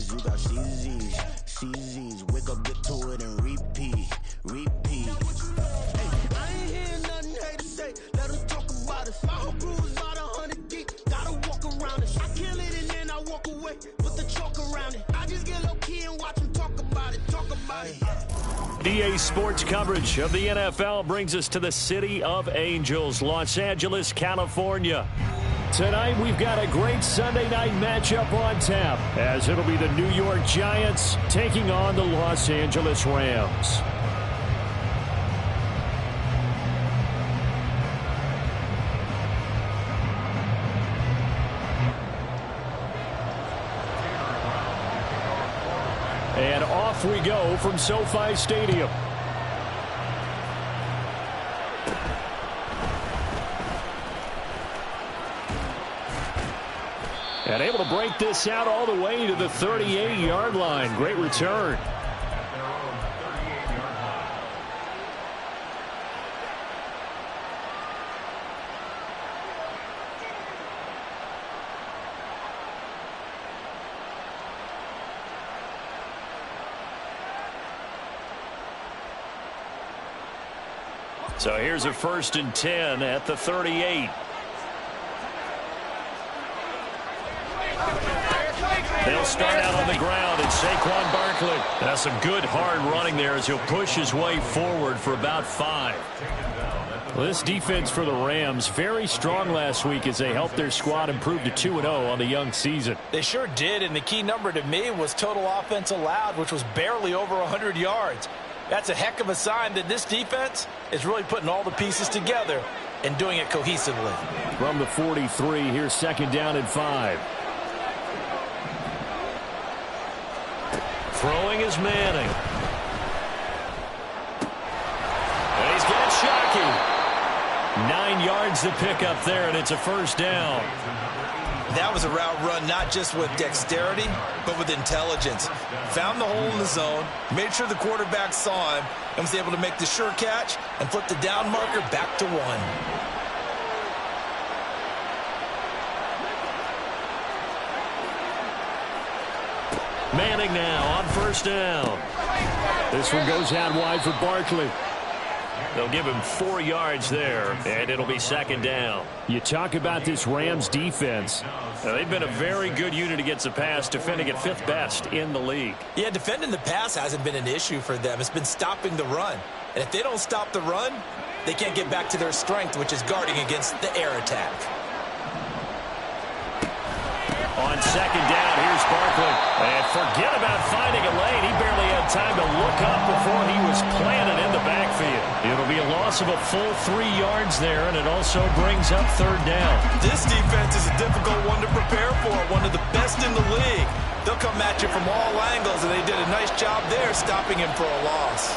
C's, you got C's, CZ's, wake up, get to it, and repeat. Hey, I ain't hearing nothing hate to say. Let us talk about it. My whole crew is about 100 deep. Gotta walk around it. I kill it and then I walk away. Put the chalk around it. I just get low key and watch them talk about it. DA Sports coverage of the NFL brings us to the City of Angels, Los Angeles, California. Tonight we've got a great Sunday night matchup on tap, as it'll be the New York Giants taking on the Los Angeles Rams. And off we go from SoFi Stadium. And able to break this out all the way to the 38-yard line. Great return. So here's a 1st and 10 at the 38. They'll start out on the ground, and Saquon Barkley. That's some good hard running there as he'll push his way forward for about 5. Well, this defense for the Rams, very strong last week as they helped their squad improve to 2-0 on the young season. They sure did, and the key number to me was total offense allowed, which was barely over 100 yards. That's a heck of a sign that this defense is really putting all the pieces together and doing it cohesively. From the 43, here's 2nd down and 5. Throwing is Manning. And he's got Shockey. 9 yards to pick up there, and it's a 1st down. That was a route run not just with dexterity, but with intelligence. Found the hole in the zone, made sure the quarterback saw him, and was able to make the sure catch and flip the down marker back to 1. Manning now on 1st down. This one goes out wide for Barkley. They'll give him 4 yards there, and it'll be 2nd down. You talk about this Rams defense. They've been a very good unit against the pass, defending at 5th best in the league. Yeah, defending the pass hasn't been an issue for them. It's been stopping the run. And if they don't stop the run, they can't get back to their strength, which is guarding against the air attack. On 2nd down, here's Barkley. And forget about finding a lane. He barely had time to look up before he was planted in the backfield. It'll be a loss of a full 3 yards there, and it also brings up 3rd down. This defense is a difficult one to prepare for, one of the best in the league. They'll come at you from all angles, and they did a nice job there stopping him for a loss.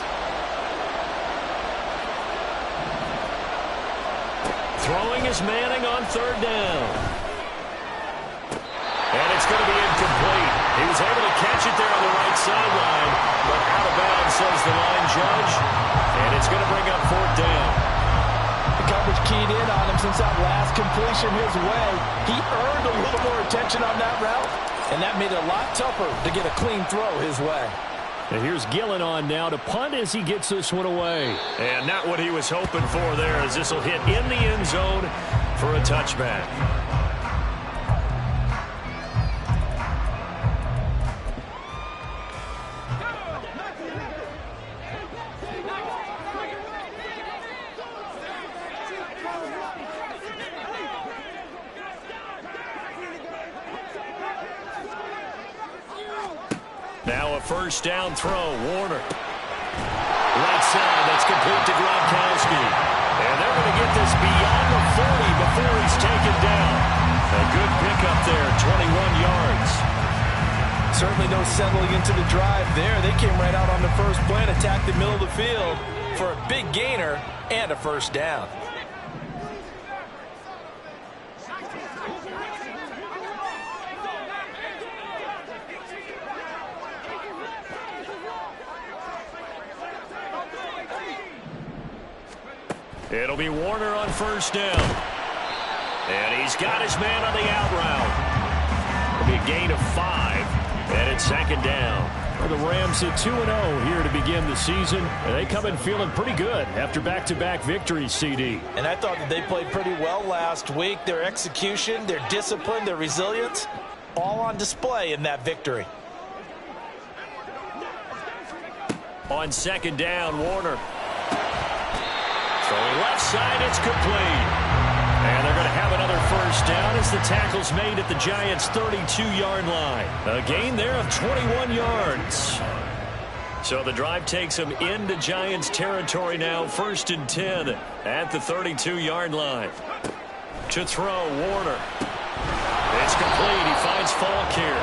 Throwing is Manning on 3rd down. And it's going to be incomplete. He was able to catch it there on the right sideline, but out of bounds, says the line judge. And it's going to bring up 4th down. The coverage keyed in on him since that last completion his way. He earned a little more attention on that route, and that made it a lot tougher to get a clean throw his way. And here's Gillen on now to punt as he gets this one away. And not what he was hoping for there, as this will hit in the end zone for a touchback. Now a 1st down throw. Warner. Right side, that's complete to Gronkowski. And they're going to get this beyond the 40 before he's taken down. A good pickup there, 21 yards. Certainly no settling into the drive there. They came right out on the first play and attacked the middle of the field for a big gainer and a 1st down. It'll be Warner on 1st down. And he's got his man on the out route. It'll be a gain of 5. And it's second down. Well, the Rams hit 2-0 here to begin the season. And they come in feeling pretty good after back-to-back victories, CD. And I thought that they played pretty well last week. Their execution, their discipline, their resilience, all on display in that victory. On second down, Warner. Throwing left side, it's complete. And they're going to have another first down as the tackle's made at the Giants' 32-yard line. A gain there of 21 yards. So the drive takes them into Giants territory now, 1st and 10 at the 32-yard line. To throw, Warner. It's complete. He finds Falk here.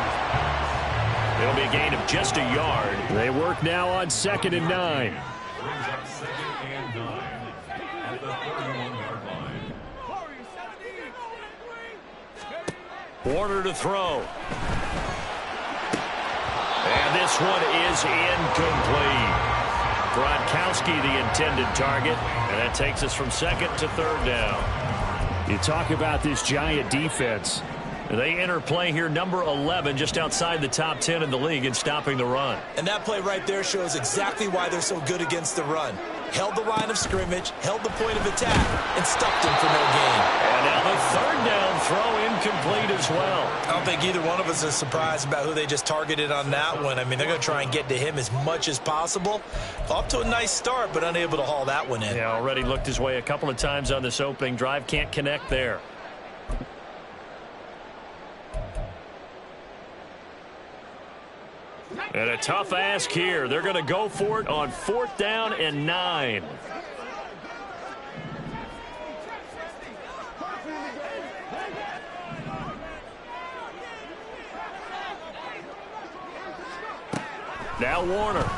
It'll be a gain of just a yard. They work now on 2nd and 9. Warner to throw. And this one is incomplete. Gronkowski the intended target. And that takes us from 2nd to 3rd down. You talk about this Giant defense. They enter play here number 11, just outside the top 10 in the league in stopping the run. And that play right there shows exactly why they're so good against the run. Held the line of scrimmage, held the point of attack, and stuffed him for no gain. And now the 3rd down throw incomplete as well. I don't think either one of us is surprised about who they just targeted on that one. I mean, they're going to try and get to him as much as possible. Off to a nice start, but unable to haul that one in. Yeah, already looked his way a couple of times on this opening drive. Can't connect there. And a tough ask here. They're going to go for it on 4th down and 9. Now Warner. Able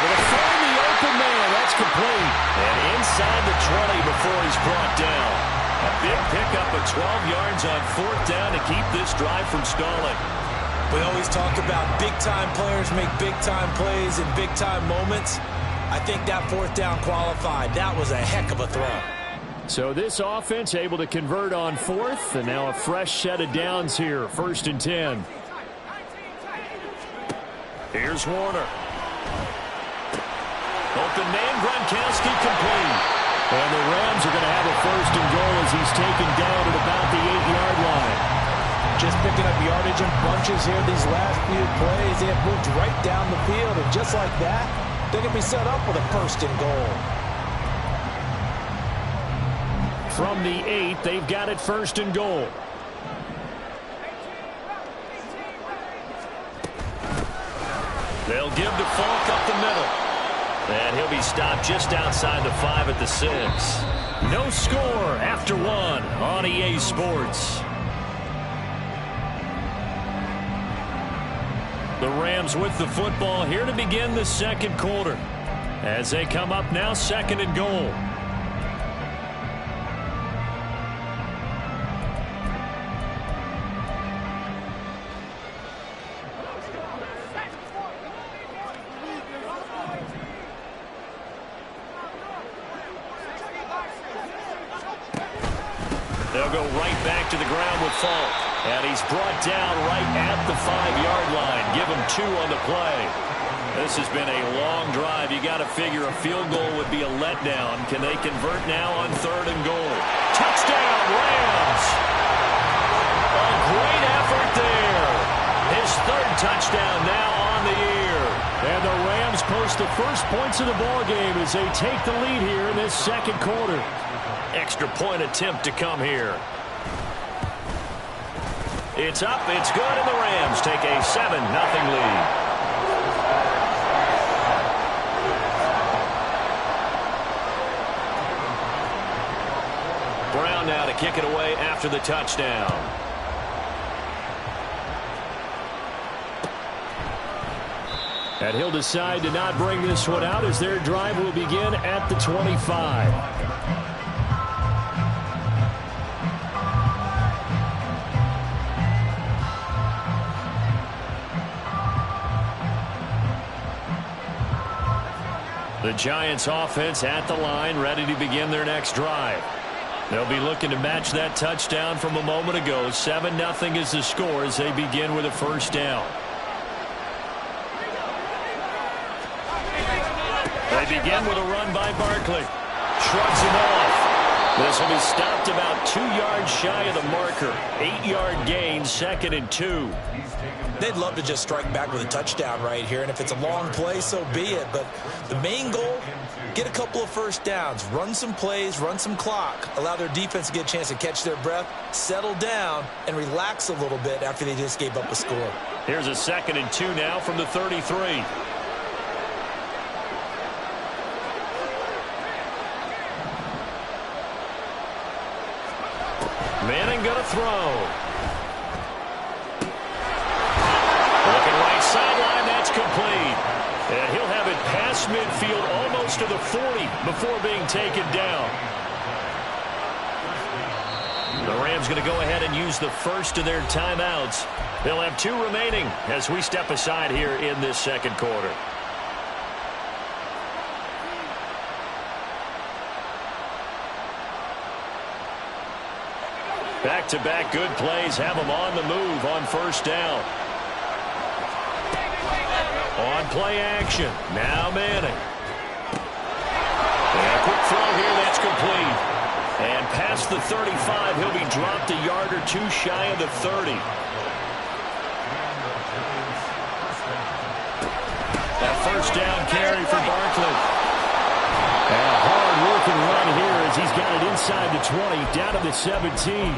to find the open man. That's complete. And inside the 20 before he's brought down. A big pickup of 12 yards on 4th down to keep this drive from stalling. We always talk about big-time players make big-time plays in big-time moments. I think that 4th down qualified. That was a heck of a throw. So this offense able to convert on 4th, and now a fresh set of downs here, 1st and 10. Here's Warner. Open man, Gronkowski complete. And the Rams are going to have a 1st and goal as he's taken down at about the 8-yard line. Just picking up yardage in bunches here these last few plays. They have moved right down the field, and just like that, they're going to be set up with a 1st and goal. From the 8, they've got it 1st and goal. They'll give to Falk up the middle. And he'll be stopped just outside the 5 at the 6. No score after 1 on EA Sports. The Rams with the football here to begin the 2nd quarter. As they come up now, 2nd and goal. They'll go right back to the ground with Falk. And he's brought down right at the 5-yard line. Give him 2 on the play. This has been a long drive. You got to figure a field goal would be a letdown. Can they convert now on 3rd and goal? Touchdown, Rams! A great effort there. His 3rd touchdown now on the year. And the Rams post the first points of the ballgame as they take the lead here in this 2nd quarter. Extra point attempt to come here. It's up, it's good, and the Rams take a 7-0 lead. Brown now to kick it away after the touchdown. And he'll decide to not bring this one out as their drive will begin at the 25. The Giants offense at the line, ready to begin their next drive. They'll be looking to match that touchdown from a moment ago. 7-0 is the score as they begin with a first down. They begin with a run by Barkley. Shrugs him off. This will be stopped about 2 yards shy of the marker. 8-yard gain, 2nd and 2. They'd love to just strike back with a touchdown right here, and if it's a long play, so be it. But the main goal, get a couple of first downs, run some plays, run some clock, allow their defense to get a chance to catch their breath, settle down, and relax a little bit after they just gave up a score. Here's a 2nd and 2 now from the 33. Manning going to throw. Looking right sideline, that's complete. And he'll have it past midfield almost to the 40 before being taken down. The Rams going to go ahead and use the first of their timeouts. They'll have 2 remaining as we step aside here in this second quarter. Back-to-back good plays have them on the move on first down. On play action. Now Manning. And a quick throw here. That's complete. And past the 35, he'll be dropped a yard or 2 shy of the 30. That first down carry for Barkley. And a hard-working run here as he's got it inside the 20, down to the 17.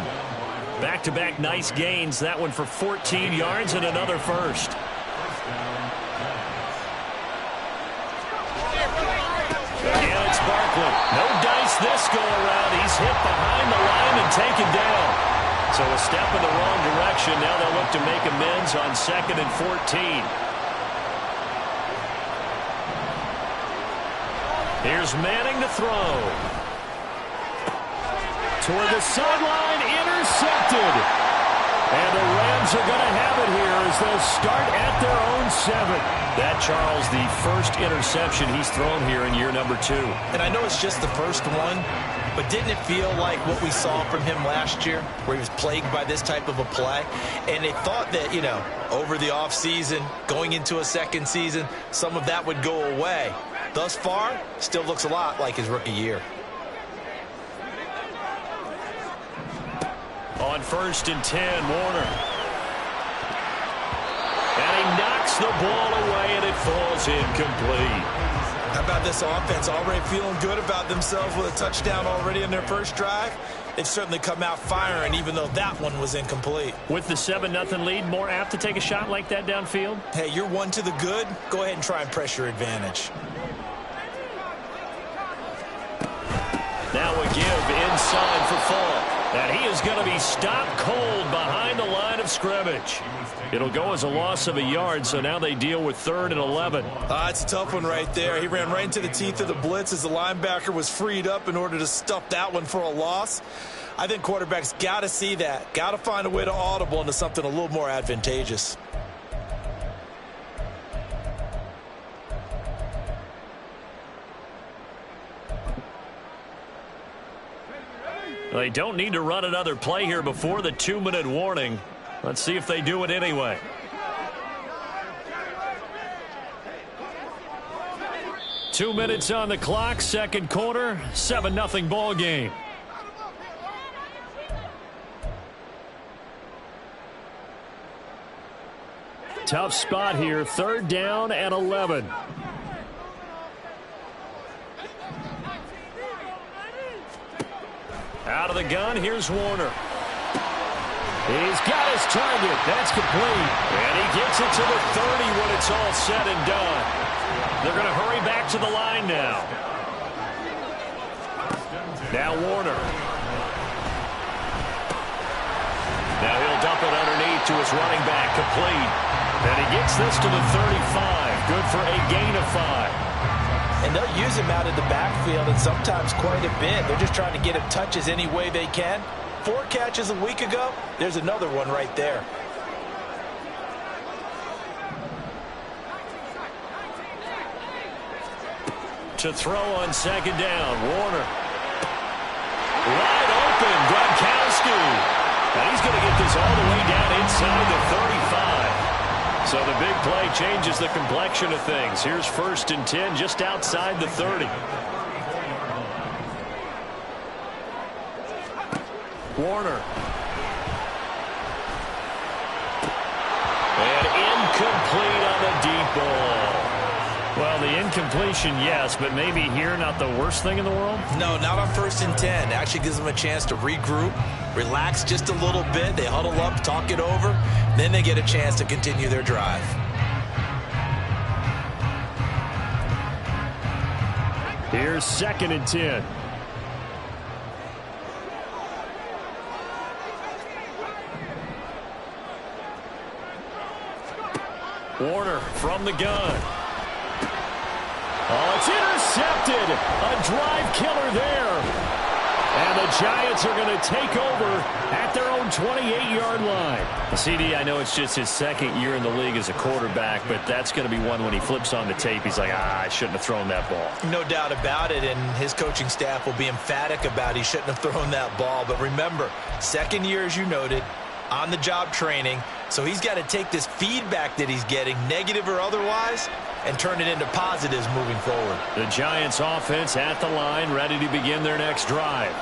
Back-to-back nice gains. That one for 14 yards and another first. Again, it's Barkley. No dice this go-around. He's hit behind the line and taken down. So a step in the wrong direction. Now they'll look to make amends on 2nd and 14. Here's Manning to throw. Toward the sideline, intercepted. And the Rams are going to have it here as they'll start at their own 7. That, Charles, the first interception he's thrown here in year number 2. And I know it's just the first one, but didn't it feel like what we saw from him last year, where he was plagued by this type of a play? And they thought that, you know, over the offseason, going into a second season, some of that would go away. Thus far, still looks a lot like his rookie year. On 1st and 10, Warner. And he knocks the ball away, and it falls incomplete. How about this offense? Already feeling good about themselves with a touchdown already in their first drive. They've certainly come out firing, even though that one was incomplete. With the 7-0 lead, more apt to take a shot like that downfield? Hey, you're 1 to the good. Go ahead and try and press your advantage. Now a give inside for Falk. And he is going to be stopped cold behind the line of scrimmage. It'll go as a loss of a yard, so now they deal with 3rd and 11. It's a tough one right there. He ran right into the teeth of the blitz as the linebacker was freed up in order to stuff that one for a loss. I think quarterbacks got to see that. Got to find a way to audible into something a little more advantageous. They don't need to run another play here before the 2-minute warning. Let's see if they do it anyway. Two minutes on the clock, second quarter, 7-0 ball game. Tough spot here, 3rd down and 11. Out of the gun, here's Warner. He's got his target. That's complete. And he gets it to the 30 when it's all said and done. They're going to hurry back to the line now. Now Warner. Now he'll dump it underneath to his running back, complete. And he gets this to the 35. Good for a gain of 5. And they'll use him out in the backfield, and sometimes quite a bit. They're just trying to get him touches any way they can. 4 catches a week ago. There's another one right there. To throw on 2nd down, Warner. Wide Gronkowski. And he's going to get this all the way down inside the 35. So the big play changes the complexion of things. Here's 1st and 10 just outside the 30. Warner. And incomplete on the deep ball. Well, the incompletion, yes, but maybe here not the worst thing in the world? No, not on 1st and 10. Actually gives them a chance to regroup, relax just a little bit. They huddle up, talk it over. Then they get a chance to continue their drive. Here's 2nd and 10. Warner from the gun. Oh, it's intercepted. A drive killer there. And the Giants are going to take over at their own 28-yard line. CD, I know it's just his 2nd year in the league as a quarterback, but that's going to be one when he flips on the tape. He's like, I shouldn't have thrown that ball. No doubt about it, and his coaching staff will be emphatic about he shouldn't have thrown that ball. But remember, 2nd year, as you noted, on-the-job training. So he's got to take this feedback that he's getting, negative or otherwise, and turn it into positives moving forward. The Giants offense at the line, ready to begin their next drive.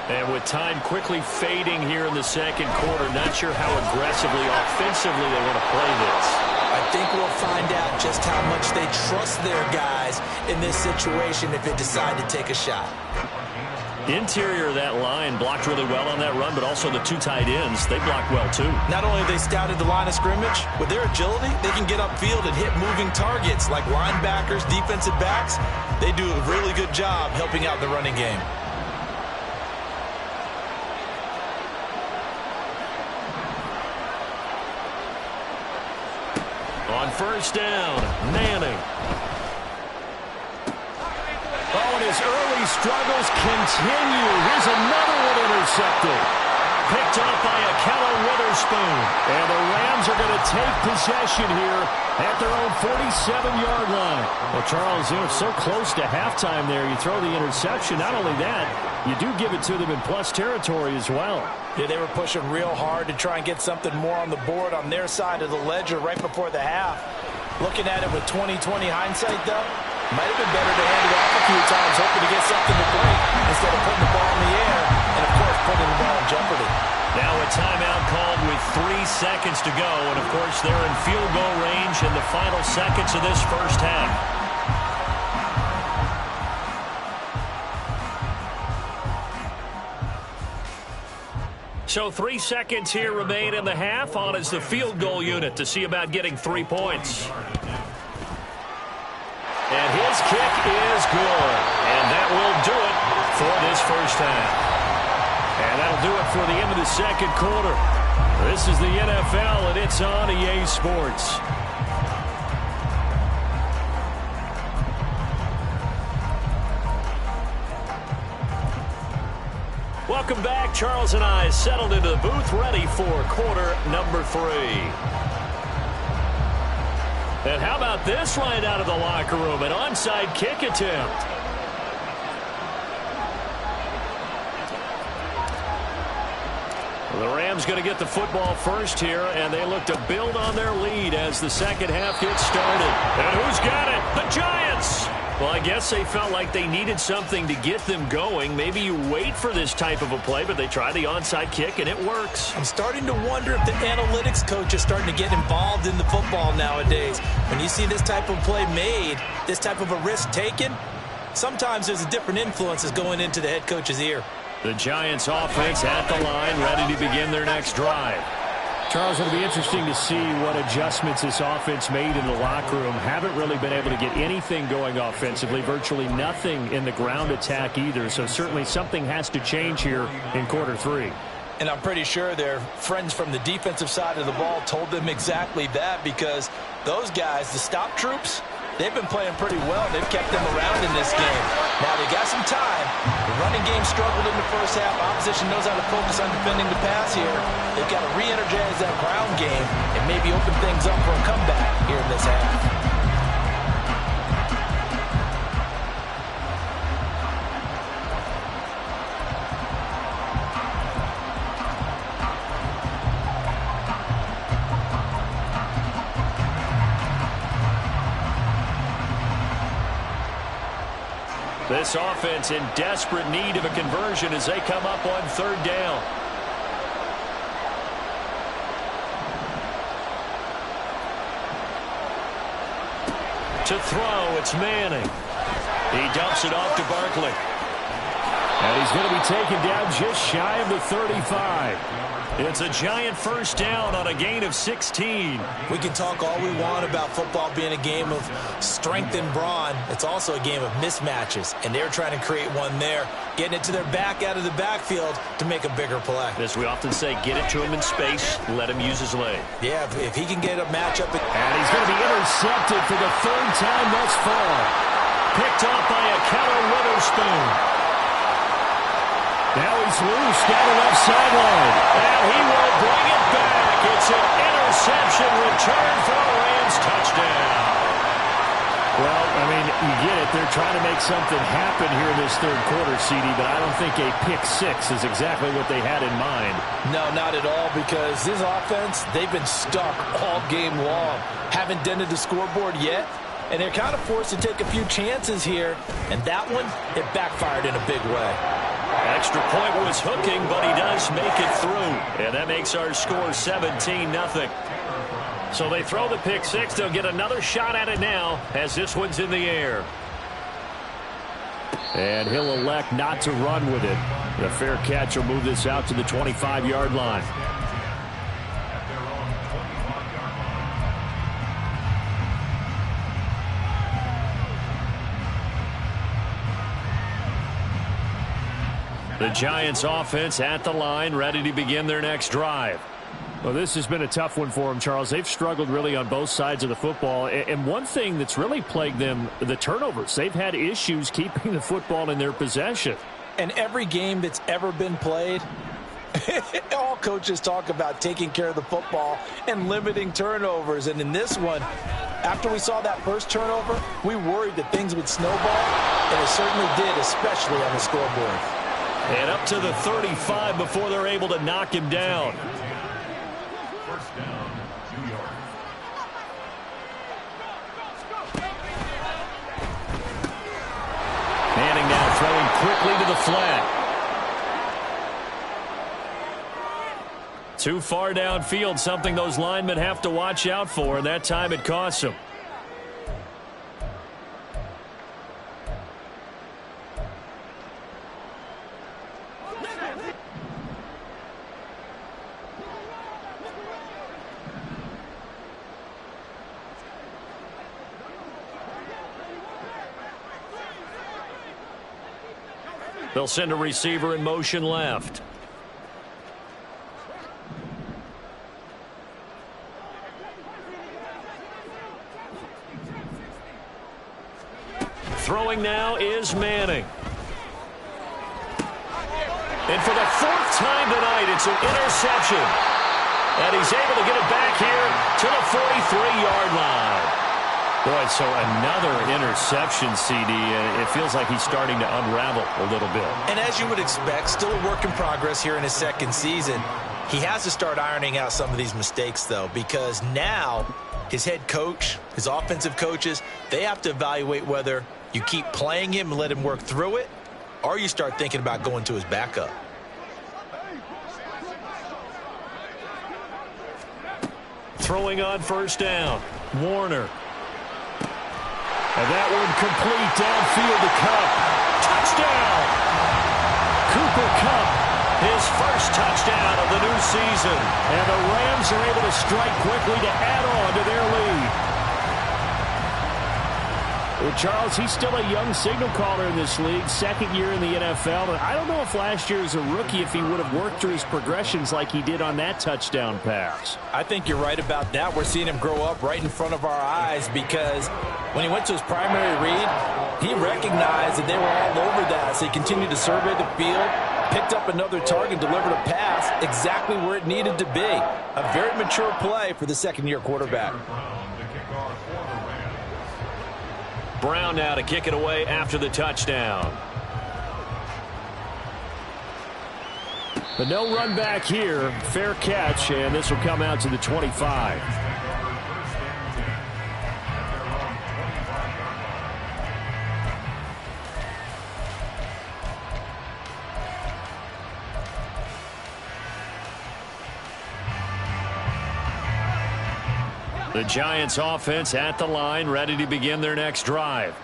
And with time quickly fading here in the 2nd quarter, not sure how aggressively, offensively they want to play this. I think we'll find out just how much they trust their guys in this situation if they decide to take a shot. Interior of that line blocked really well on that run, but also the 2 tight ends, they blocked well too. Not only have they scouted the line of scrimmage, with their agility, they can get upfield and hit moving targets like linebackers, defensive backs. They do a really good job helping out the running game. On 1st down, Manning. Oh, and his early struggles continue. Here's another one intercepted. Picked off by Akello Witherspoon. And the Rams are going to take possession here at their own 47-yard line. Well, Charles, it's so close to halftime there. You throw the interception. Not only that, you do give it to them in plus territory as well. Yeah, they were pushing real hard to try and get something more on the board on their side of the ledger right before the half. Looking at it with 20/20 hindsight, though, might have been better to hand it off a few times, hoping to get something to break instead of putting the ball in the air and, of course, putting the ball in jeopardy. Now a timeout called with 3 seconds to go, and, of course, they're in field goal range in the final seconds of this 1st half. So 3 seconds here remain in the half. On is the field goal unit to see about getting 3 points. And his kick is good. And that will do it for this 1st half. And that'll do it for the end of the 2nd quarter. This is the NFL, and it's on EA Sports. Welcome back. Charles and I settled into the booth, ready for quarter number 3. And how about this right out of the locker room? An onside kick attempt. The Rams going to get the football first here, and they look to build on their lead as the 2nd half gets started. And who's got it? The Giants! Well, I guess they felt like they needed something to get them going. Maybe you wait for this type of a play, but they try the onside kick, and it works. I'm starting to wonder if the analytics coach is starting to get involved in the football nowadays. When you see this type of play made, this type of a risk taken, sometimes there's a different influences going into the head coach's ear. The Giants offense at the line, ready to begin their next drive. Charles, it'll be interesting to see what adjustments this offense made in the locker room. Haven't really been able to get anything going offensively, virtually nothing in the ground attack either. So certainly something has to change here in quarter 3. And I'm pretty sure their friends from the defensive side of the ball told them exactly that, because those guys, the stop troops, they've been playing pretty well. They've kept them around in this game. Now they got some time. The running game struggled in the 1st half. Opposition knows how to focus on defending the pass here. They've got to re-energize that ground game and maybe open things up for a comeback here in this half. This offense in desperate need of a conversion as they come up on third down. To throw, it's Manning. He dumps it off to Barkley. And he's going to be taken down just shy of the 35. It's a giant first down on a gain of 16. We can talk all we want about football being a game of strength and brawn. It's also a game of mismatches, and they're trying to create one there, getting it to their back out of the backfield to make a bigger play. As we often say, get it to him in space, let him use his leg. Yeah, if he can get a matchup. And he's going to be intercepted for the third time thus far. Picked off by a Keller Witherspoon. Now he's loose down the left sideline. And he will bring it back. It's an interception return for a Rams touchdown. Well, I mean, you get it. They're trying to make something happen here in this third quarter, CD, but I don't think a pick six is exactly what they had in mind. No, not at all, because this offense, they've been stuck all game long. Haven't dented the scoreboard yet, and they're kind of forced to take a few chances here, and that one, it backfired in a big way. Extra point was hooking, but he does make it through. And that makes our score 17-0. So they throw the pick six. They'll get another shot at it now as this one's in the air. And he'll elect not to run with it. The fair catch will move this out to the 25-yard line. The Giants offense at the line, ready to begin their next drive. Well, this has been a tough one for them, Charles. They've struggled really on both sides of the football. And one thing that's really plagued them, the turnovers. They've had issues keeping the football in their possession. And every game that's ever been played, all coaches talk about taking care of the football and limiting turnovers. And in this one, after we saw that first turnover, we worried that things would snowball. And it certainly did, especially on the scoreboard. And up to the 35 before they're able to knock him down. First down, 2 yards. Manning now throwing quickly to the flat. Too far downfield, something those linemen have to watch out for, and that time it costs them. They'll send a receiver in motion left. Throwing now is Manning. And for the fourth time tonight, it's an interception. And he's able to get it back here to the 43-yard line. Boy, so another interception, CD. It feels like he's starting to unravel a little bit. And as you would expect, still a work in progress here in his second season. He has to start ironing out some of these mistakes, though, because now his head coach, his offensive coaches, they have to evaluate whether you keep playing him and let him work through it, or you start thinking about going to his backup. Throwing on first down, Warner. And that one complete downfield to Kupp. Touchdown! Cooper Kupp, his first touchdown of the new season. And the Rams are able to strike quickly to add on to their lead. Well, Charles, he's still a young signal caller in this league, second year in the NFL. And I don't know if last year as a rookie, if he would have worked through his progressions like he did on that touchdown pass. I think you're right about that. We're seeing him grow up right in front of our eyes because when he went to his primary read, he recognized that they were all over that. So he continued to survey the field, picked up another target, delivered a pass exactly where it needed to be. A very mature play for the second-year quarterback. Brown now to kick it away after the touchdown. But no run back here. Fair catch, and this will come out to the 25. The Giants offense at the line, ready to begin their next drive.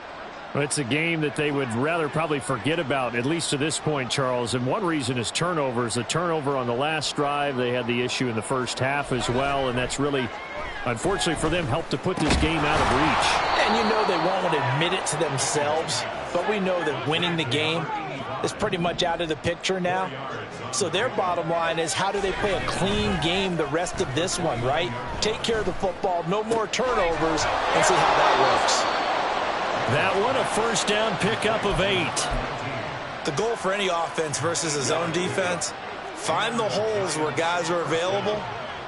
Well, it's a game that they would rather probably forget about, at least to this point, Charles. And one reason is turnovers. A turnover on the last drive. They had the issue in the first half as well, and that's really, unfortunately for them, helped to put this game out of reach. And you know they won't admit it to themselves, but we know that winning the game is pretty much out of the picture now. So their bottom line is, how do they play a clean game the rest of this one, right? Take care of the football, no more turnovers, and see how that works. That one a first down pickup of 8. The goal for any offense versus a zone defense, find the holes where guys are available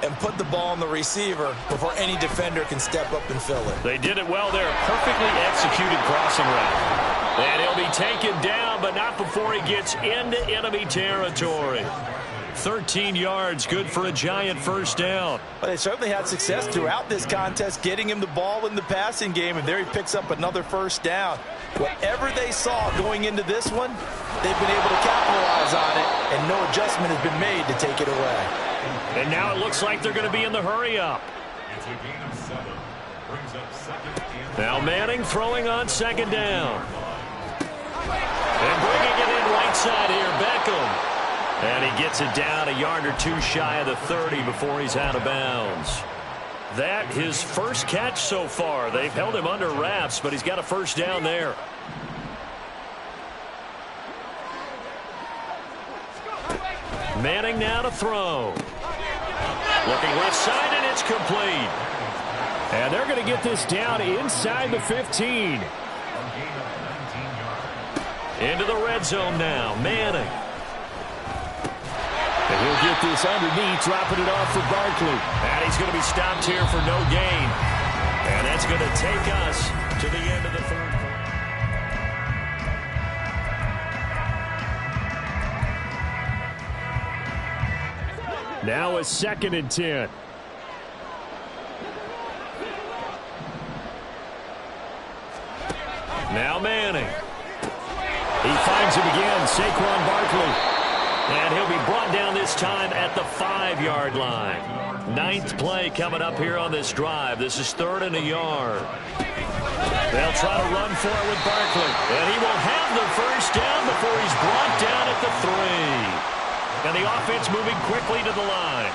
and put the ball on the receiver before any defender can step up and fill it. They did it well there. Perfectly executed crossing route. And he'll be taken down, but not before he gets into enemy territory. 13 yards, good for a Giant first down. Well, they certainly had success throughout this contest, getting him the ball in the passing game, and there he picks up another first down. Whatever they saw going into this one, they've been able to capitalize on it, and no adjustment has been made to take it away. And now it looks like they're going to be in the hurry-up. It's a gain of 7. Brings up second and Now Manning throwing on second down. And bringing it in right side here, Beckham. And he gets it down a yard or two shy of the 30 before he's out of bounds. That his first catch so far. They've held him under wraps, but he's got a first down there. Manning now to throw. Looking left side, and it's complete. And they're going to get this down inside the 15. Into the red zone now, Manning. And he'll get this underneath, dropping it off for Barkley. And he's going to be stopped here for no gain. And that's going to take us to the end of the third quarter. Now a 2nd and 10. Now Manning. He finds him again, Saquon Barkley. And he'll be brought down this time at the 5-yard line. 9th play coming up here on this drive. This is 3rd and a yard. They'll try to run for it with Barkley. And he will have the first down before he's brought down at the 3. And the offense moving quickly to the line.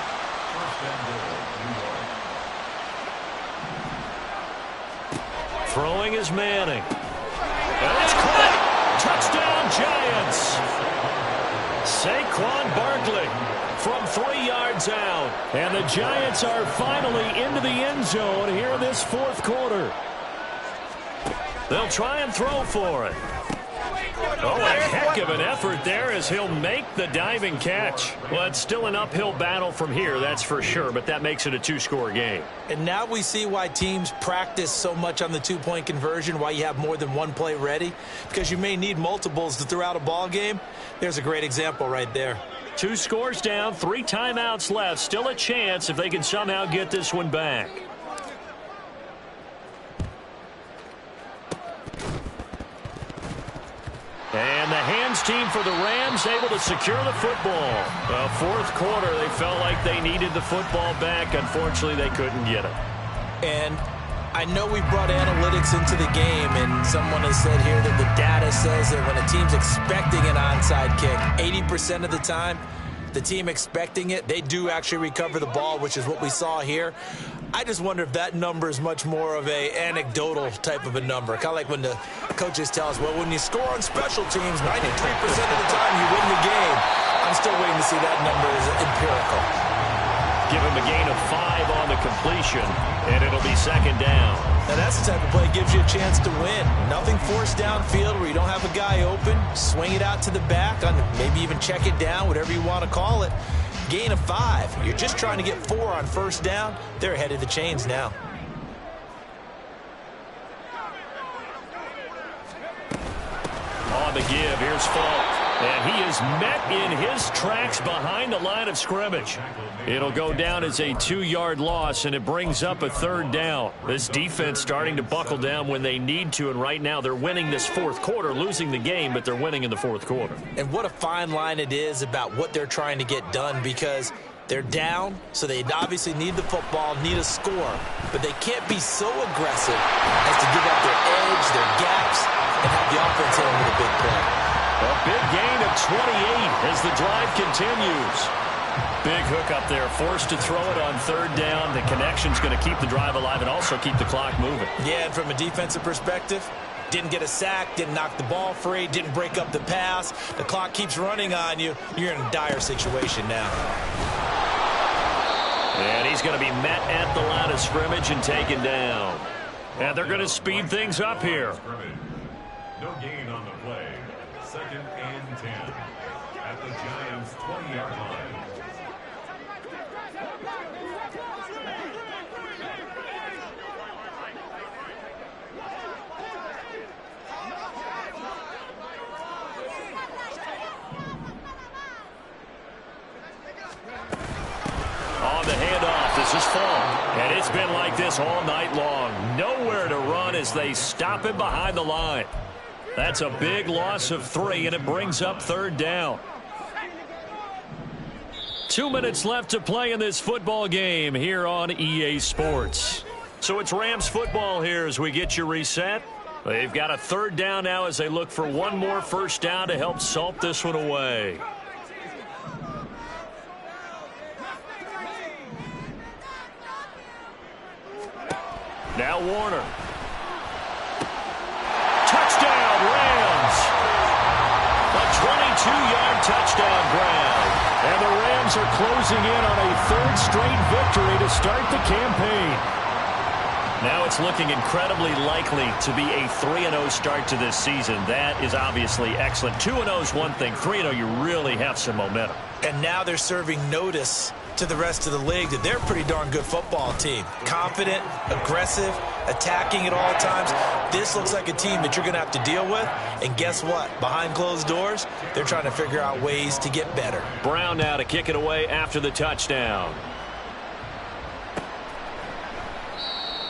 Throwing is Manning. And it's caught. Touchdown, Giants. Saquon Barkley from 3 yards out. And the Giants are finally into the end zone here in this 4th quarter. They'll try and throw for it. Oh, a heck of an effort there as he'll make the diving catch. Well, it's still an uphill battle from here, that's for sure, but that makes it a 2-score game. And now we see why teams practice so much on the 2-point conversion, why you have more than one play ready, because you may need multiples to throw out a ball game. There's a great example right there. 2 scores down, 3 timeouts left. Still a chance if they can somehow get this one back. And the hands team for the Rams able to secure the football. 4th quarter, they felt like they needed the football back. Unfortunately, they couldn't get it. And I know we brought analytics into the game, and someone has said here that the data says that when a team's expecting an onside kick, 80% of the time, the team expecting it, they do actually recover the ball, which is what we saw here. I just wonder if that number is much more of a anecdotal type of a number. Kind of like when the coaches tell us, well, when you score on special teams, 93% of the time you win the game. I'm still waiting to see that number is empirical. Give him a gain of 5 on the completion, and it'll be 2nd down. Now that's the type of play that gives you a chance to win. Nothing forced downfield where you don't have a guy open. Swing it out to the back, maybe even check it down, whatever you want to call it. Gain of 5. You're just trying to get 4 on first down. They're ahead of the chains now. On the give, here's Falk. And he is met in his tracks behind the line of scrimmage. It'll go down as a 2-yard loss, and it brings up a 3rd down. This defense starting to buckle down when they need to, and right now they're winning this 4th quarter, losing the game, but they're winning in the 4th quarter. And what a fine line it is about what they're trying to get done, because They're down, so they obviously need the football, need a score, but they can't be so aggressive as to give up their edge, their gaps, and have the offense hit them with a big play. A big gain of 28 as the drive continues. Big hook up there, forced to throw it on third down. The connection's going to keep the drive alive and also keep the clock moving. Yeah, and from a defensive perspective, didn't get a sack, didn't knock the ball free, didn't break up the pass. The clock keeps running on you. You're in a dire situation now. And he's going to be met at the line of scrimmage and taken down. And they're going to speed things up here. No gain on the play. 2nd and 10 at the Giants' 20-yard line. On the handoff, this is Fong. And it's been like this all night long. Nowhere to run as they stop him behind the line. That's a big loss of 3, and it brings up third down. 2 minutes left to play in this football game here on EA Sports. So it's Rams football here as we get you reset. They've got a third down now as they look for one more first down to help salt this one away. Now Warner. Touchdown, Rams. A 22-yard touchdown grab. And the Rams are closing in on a third straight victory to start the campaign. Now it's looking incredibly likely to be a 3-0 start to this season. That is obviously excellent. 2-0 is one thing. 3-0, you really have some momentum. And now they're serving notice to the rest of the league that they're a pretty darn good football team. Confident, aggressive, attacking at all times. This looks like a team that you're going to have to deal with. And guess what? Behind closed doors, they're trying to figure out ways to get better. Brown now to kick it away after the touchdown.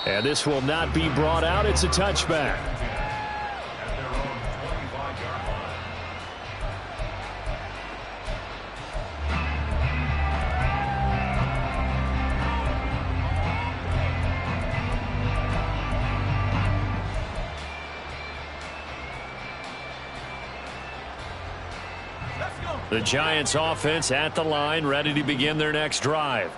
And this will not be brought out. It's a touchback. The Giants offense at the line, ready to begin their next drive.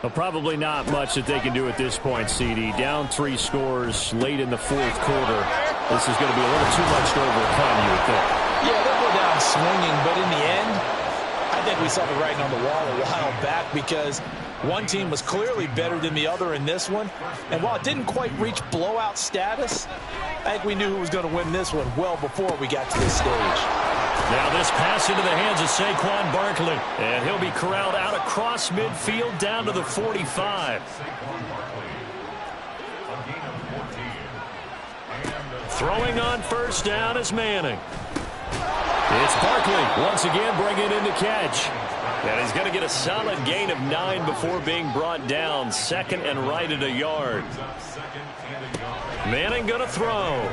Well, probably not much that they can do at this point, CD. Down 3 scores late in the fourth quarter. This is going to be a little too much to overcome, you would think. Yeah, they'll go down swinging, but in the end, I think we saw the writing on the wall a while back because one team was clearly better than the other in this one. And while it didn't quite reach blowout status, I think we knew who was going to win this one well before we got to this stage. Now this pass into the hands of Saquon Barkley. And he'll be corralled out across midfield down to the 45. Throwing on first down is Manning. It's Barkley once again bringing it in to catch. And he's going to get a solid gain of 9 before being brought down. 2nd and right at a yard. Manning going to throw.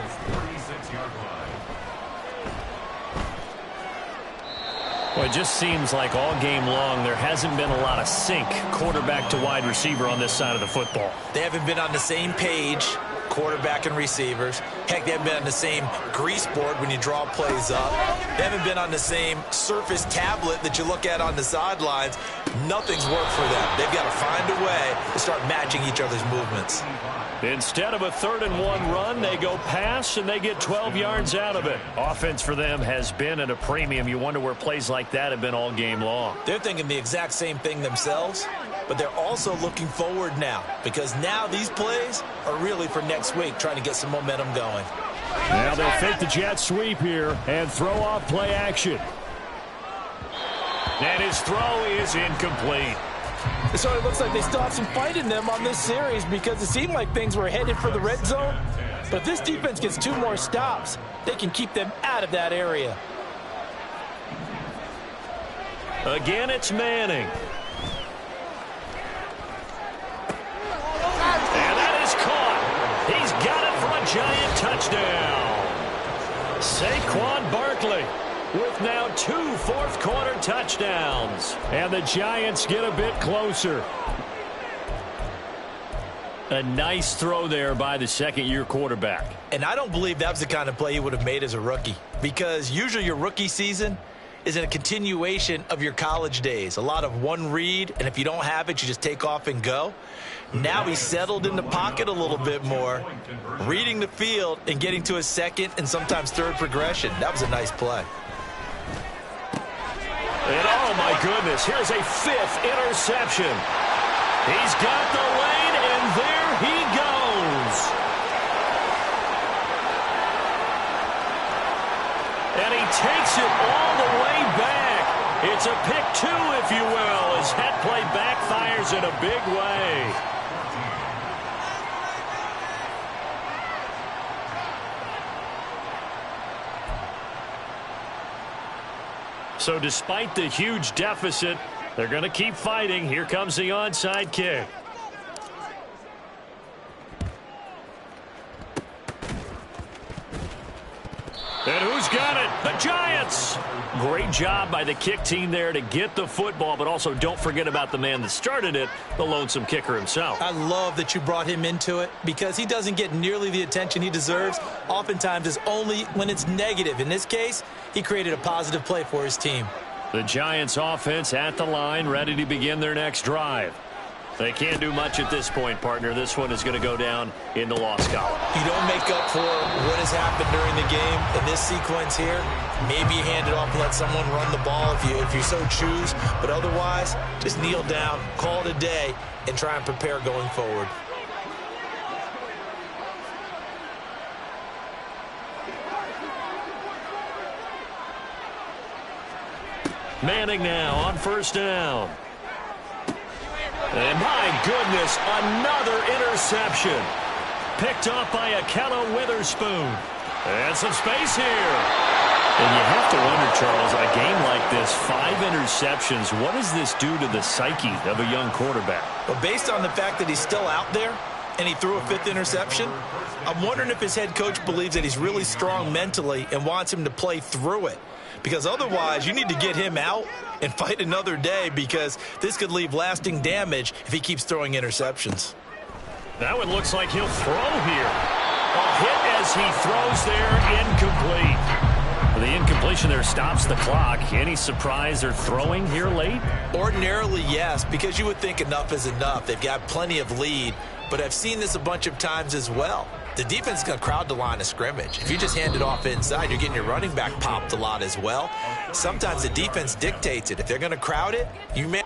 Well, it just seems like all game long there hasn't been a lot of sync quarterback to wide receiver on this side of the football. They haven't been on the same page, quarterback and receivers. Heck, they haven't been on the same grease board when you draw plays up. They haven't been on the same Surface tablet that you look at on the sidelines. Nothing's worked for them. They've got to find a way to start matching each other's movements. Instead of a 3rd and 1 run, they go pass, and they get 12 yards out of it. Offense for them has been at a premium. You wonder where plays like that have been all game long. They're thinking the exact same thing themselves, but they're also looking forward now because now these plays are really for next week, trying to get some momentum going. Now they'll fake the jet sweep here and throw off play action. And his throw is incomplete. So it looks like they still have some fight in them on this series because it seemed like things were headed for the red zone. But if this defense gets 2 more stops, they can keep them out of that area. Again, it's Manning. And that is caught. He's got it for a Giant touchdown. Saquon Barkley. with now 2 fourth-quarter touchdowns. And the Giants get a bit closer. A nice throw there by the second-year quarterback. And I don't believe that was the kind of play he would have made as a rookie, because usually your rookie season is a continuation of your college days. A lot of one read, and if you don't have it, you just take off and go. Now he's settled in the pocket a little bit more, reading the field and getting to his second and sometimes third progression. That was a nice play. And oh my goodness, here's a 5th interception. He's got the lane, and there he goes. And he takes it all the way back. It's a pick 2, if you will, as that play backfires in a big way. So despite the huge deficit, they're going to keep fighting. Here comes the onside kick. And who's got it? The Giants! Great job by the kick team there to get the football, but also don't forget about the man that started it, the lonesome kicker himself. I love that you brought him into it, because he doesn't get nearly the attention he deserves. Oftentimes it's only when it's negative. In this case, he created a positive play for his team. The Giants offense at the line, ready to begin their next drive. They can't do much at this point, partner. This one is going to go down in the loss column. You don't make up for what has happened during the game. In this sequence here, maybe you hand it off and let someone run the ball if you so choose. But otherwise, just kneel down, call it a day, and try and prepare going forward. Manning now on first down. And my goodness, another interception. Picked off by Akello Witherspoon. And some space here. And you have to wonder, Charles, a game like this, 5 interceptions, what does this do to the psyche of a young quarterback? Well, based on the fact that he's still out there and he threw a 5th interception, I'm wondering if his head coach believes that he's really strong mentally and wants him to play through it. Because otherwise, you need to get him out and fight another day, because this could leave lasting damage if he keeps throwing interceptions. That one looks like he'll throw here. A hit as he throws there, incomplete. The incompletion there stops the clock. Any surprise they're throwing here late? Ordinarily, yes, because you would think enough is enough. They've got plenty of lead, but I've seen this a bunch of times as well. The defense is going to crowd the line of scrimmage. If you just hand it off inside, you're getting your running back popped a lot as well. Sometimes the defense dictates it. If they're going to crowd it, you may